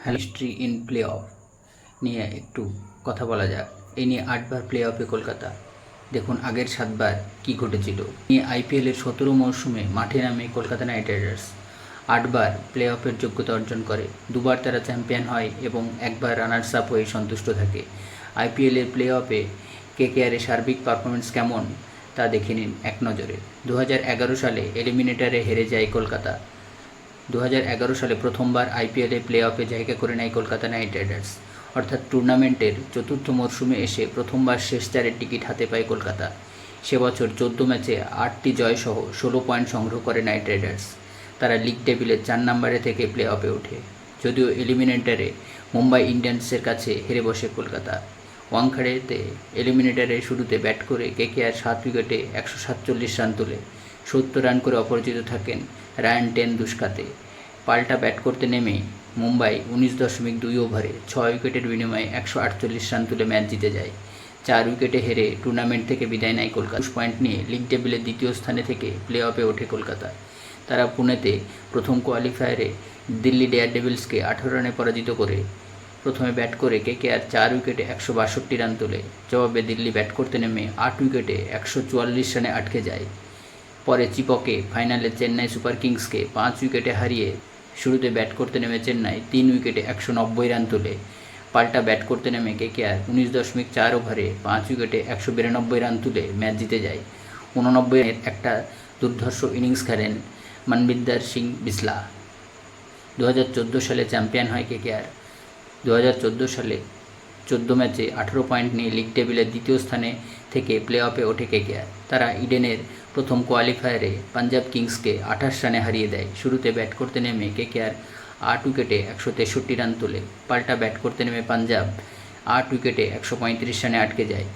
History in play of নিয়ে একটু কথা বলা যাক। এই নিয়ে 8বার প্লে অফে কলকাতা। দেখুন আগের 7বার কী ঘটেছিল। নিয়ে আইপিএলের 17 মরশুমে মাঠে নামে কলকাতা নাইট রাইডার্স 8বার প্লে অফের যোগ্যতা অর্জন করে। 2বার তারা চ্যাম্পিয়ন হয় এবং 1বার রানার্স আপ হয়ে সন্তুষ্ট থাকে। আইপিএলের প্লে অফে কেকেআরের সার্বিক পারফরমেন্স কেমন তা দেখে নিন এক নজরে। 2011 সালে এলিমিনেটরে হেরে যায় কলকাতা। 2011 সালে প্রথমবার আইপিএলে প্লে অফে জায়গা করে নেয় কলকাতা নাইট রাইডার্স, অর্থাৎ টুর্নামেন্টের চতুর্থ মরশুমে এসে প্রথমবার শেষ চারের টিকিট হাতে পায় কলকাতা। সে বছর 14 ম্যাচে 8টি জয়সহ 16 পয়েন্ট সংগ্রহ করে নাইট রাইডার্স। তারা লিগ টেবিলের 4 নম্বরে থেকে প্লে অফে ওঠে। যদিও এলিমিনেটরে মুম্বাই ইন্ডিয়ান্সের কাছে হেরে বসে কলকাতা। ওয়াংখেড়েতে এলিমিনেটরে শুরুতে ব্যাট করে কেকেআর 7 উইকেটে 147 রান তোলে। 70 রান করে অপরাজিত থাকেন রায়ান টেন্ডুলকার। পাল্টা ব্যাট করতে নেমে মুম্বাই 19.2 ওভারে 6 উইকেটের বিনিময়ে 148 রান তুলে ম্যাচ জিতে যায়। 4 উইকেটে হেরে টুর্নামেন্ট থেকে বিদায় নেয় কলকাতা। 20 পয়েন্ট নিয়ে লিগ টেবিলের দ্বিতীয় স্থানে থেকে প্লে অফে ওঠে কলকাতা। তারা পুনেতে প্রথম কোয়ালিফায়ারে দিল্লি ডেয়ারডেভিলসকে 18 রানে পরাজিত করে। প্রথমে ব্যাট করে কেকেআর 4 উইকেটে 162 রান তোলে। জবাবে দিল্লি ব্যাট করতে নেমে 8 উইকেটে 144 রানে আটকে যায়। পরে চিপকে ফাইনালে চেন্নাই সুপার কিংসকে 5 উইকেটে হারিয়ে শুরুতে ব্যাট করতে নেমে চেন্নাই 3 উইকেটে 190 রান তোলে। পাল্টা ব্যাট করতে নেমে কেকেআর 19.4 ওভারে 5 উইকেটে 192 রান তুলে ম্যাচ জিতে যায়। 89 একটা দুর্ধর্ষ ইনিংস খেলেন মনবিন্দর সিং বিসলা। 2014 সালে চ্যাম্পিয়ন হয় কেকেআর। 2014 সালে 14 ম্যাচে 18 পয়েন্ট নিয়ে লিগ টেবিলের দ্বিতীয় স্থানে থেকে প্লে অফে ওঠে কেকেআর। তারা ইডেনের প্রথম কোয়ালিফায়ারে পাঞ্জাব কিংসকে 28 রানে হারিয়ে দেয়। শুরুতে ব্যাট করতে নেমে কেকেআর 8 উইকেটে 163 রান তোলে। পাল্টা ব্যাট করতে নেমে পাঞ্জাব 8 উইকেটে 135 রানে আটকে যায়।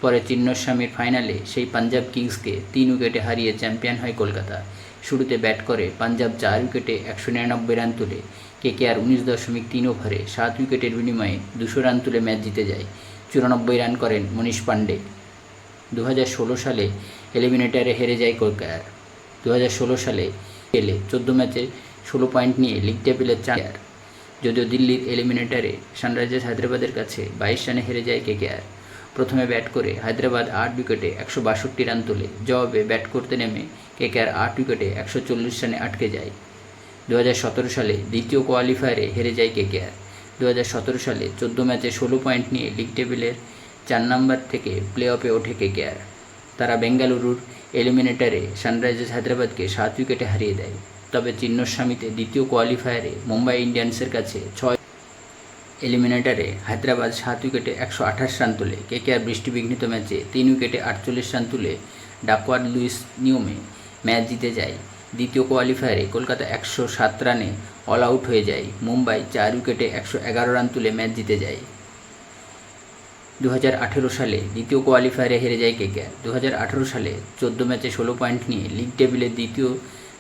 পরে চিন্নস্বামীর ফাইনালে সেই পাঞ্জাব কিংসকে 3 উইকেটে হারিয়ে চ্যাম্পিয়ন হয় কলকাতা। শুরুতে ব্যাট করে পাঞ্জাব 4 উইকেটে 199 রান তোলে। কেকেআর 19.3 ওভারে 7 উইকেটের বিনিময়ে 200 রান তুলে ম্যাচ জিতে যায়। 94 রান করেন মনীষ পান্ডে। 2016 সালে এলিমিনেটরে হেরে যায় কলকাতা। 2016 সালে 14 ম্যাচে 16 পয়েন্ট নিয়ে লিগ টেবিলের 4। যদিও দিল্লির এলিমিনেটরে সানরাইজার্স হায়দ্রাবাদের কাছে 22 রানে হেরে যায় কেকেআর। প্রথমে ব্যাট করে হায়দ্রাবাদ 8 উইকেটে 162 রান তোলে। জবাবে ব্যাট করতে নেমে কেকেআর 8 উইকেটে 140 রানে আটকে যায়। 2017 সালে দ্বিতীয় কোয়ালিফায়ারে হেরে যায় কেকেআর। 2017 সালে 14 ম্যাচে 16 পয়েন্ট নিয়ে লিগ টেবিলের 4 নম্বর থেকে প্লে অফে ওঠে কেকেআর। তারা বেঙ্গালুরুর এলিমিনেটরে সানরাইজার্স হায়দ্রাবাদকে 7 উইকেটে হারিয়ে দেয়। তবে চিন্নস্বামীতে দ্বিতীয় কোয়ালিফায়ারে মুম্বাই ইন্ডিয়ান্সের কাছে 6 এলিমিনেটরে হায়দ্রাবাদ 7 উইকেটে 128 রান তোলে। কেকেআর বৃষ্টিবিঘ্নিত ম্যাচে 3 উইকেটে 48 রান তুলে ডাকওয়ার্থ লুইস নিয়মে ম্যাচ জিতে যায়। দ্বিতীয় কোয়ালিফায়ারে কলকাতা 107 রানে অল আউট হয়ে যায়। মুম্বাই 4 উইকেটে 111 রান তুলে ম্যাচ জিতে যায়। 2018 সালে দ্বিতীয় কোয়ালিফায়ারে হেরে যায় কেকেআর। 2018 সালে 14 ম্যাচে 16 পয়েন্ট নিয়ে লিগ টেবিলের দ্বিতীয়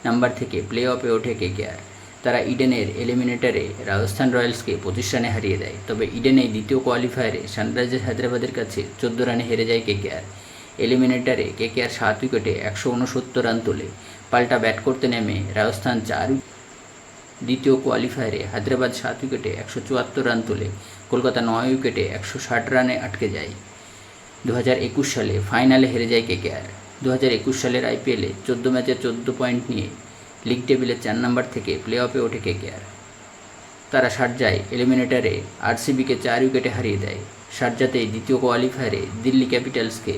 নাম্বার থেকে প্লে অফে ওঠে কেকেআর। তারা ইডেনের এলিমিনেটরে রাজস্থান রয়্যালসকে 25 রানে হারিয়ে দেয়। তবে ইডেনে দ্বিতীয় কোয়ালিফায়ারে সানরাইজার্স হায়দ্রাবাদের কাছে 14 রানে হেরে যায় কেকেআর। এলিমিনেটরে কেকেআর 7 উইকেটে 169 রান তোলে। পাল্টা ব্যাট করতে নেমে রাজস্থান 4। দ্বিতীয় কোয়ালিফায়ারে হায়দ্রাবাদ 7 উইকেটে 174 রান তোলে। কলকাতা 9 উইকেটে 160 রানে আটকে যায়। 2021 সালে ফাইনালে হেরে যায় কেকেআর। 2021 সালের আইপিএলে 14 ম্যাচে 14 পয়েন্ট নিয়ে লিগ টেবিলের 4 নম্বর থেকে প্লে অফে ওঠে কেকেআর। তারা শারজায় এলিমিনেটরে আরসিবিকে 4 উইকেটে হারিয়ে দেয়। শারজাতেই দ্বিতীয় কোয়ালিফায়ারে দিল্লি ক্যাপিটালসকে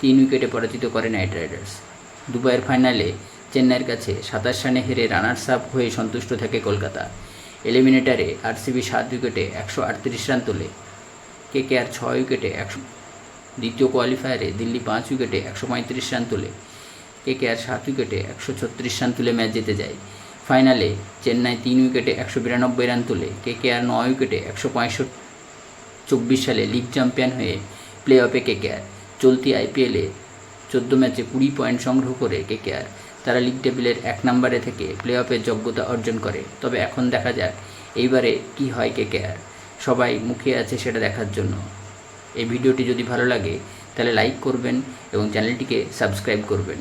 3 উইকেটে পরাজিত করে নাইট রাইডার্স। দুবাইয়ের ফাইনালে চেন্নাইয়ের কাছে 27 রানে হেরে রানার্স আপ হয়ে সন্তুষ্ট থাকে কলকাতা। এলিমিনেটরে আরসিবি 7 উইকেটে 138 রান তোলে। কেকেআর 6 উইকেটে 100। দ্বিতীয় কোয়ালিফায়ারে দিল্লি 5 উইকেটে 135 রান তোলে। কেকেআর 7 উইকেটে 136 রান তুলে ম্যাচ জিতে যায়। ফাইনালে চেন্নাই 3 উইকেটে 192 রান তোলে। কেকেআর 9 উইকেটে 165। 24 সালে লিগ চ্যাম্পিয়ন হয়ে প্লে অফে কেকেআর। চলতি আইপিএলে 14 ম্যাচে 20 পয়েন্ট সংগ্রহ করে কেকেআর তারা লিগ টেবিলের 1 নম্বরে থেকে প্লে অফের যোগ্যতা অর্জন করে। তবে এখন দেখা যাক এইবারে কি হয় কেকেআর। সবাই মুখিয়ে আছে সেটা দেখার জন্য। এই ভিডিওটি যদি ভালো লাগে তাহলে লাইক করবেন এবং চ্যানেলটিকে সাবস্ক্রাইব করবেন।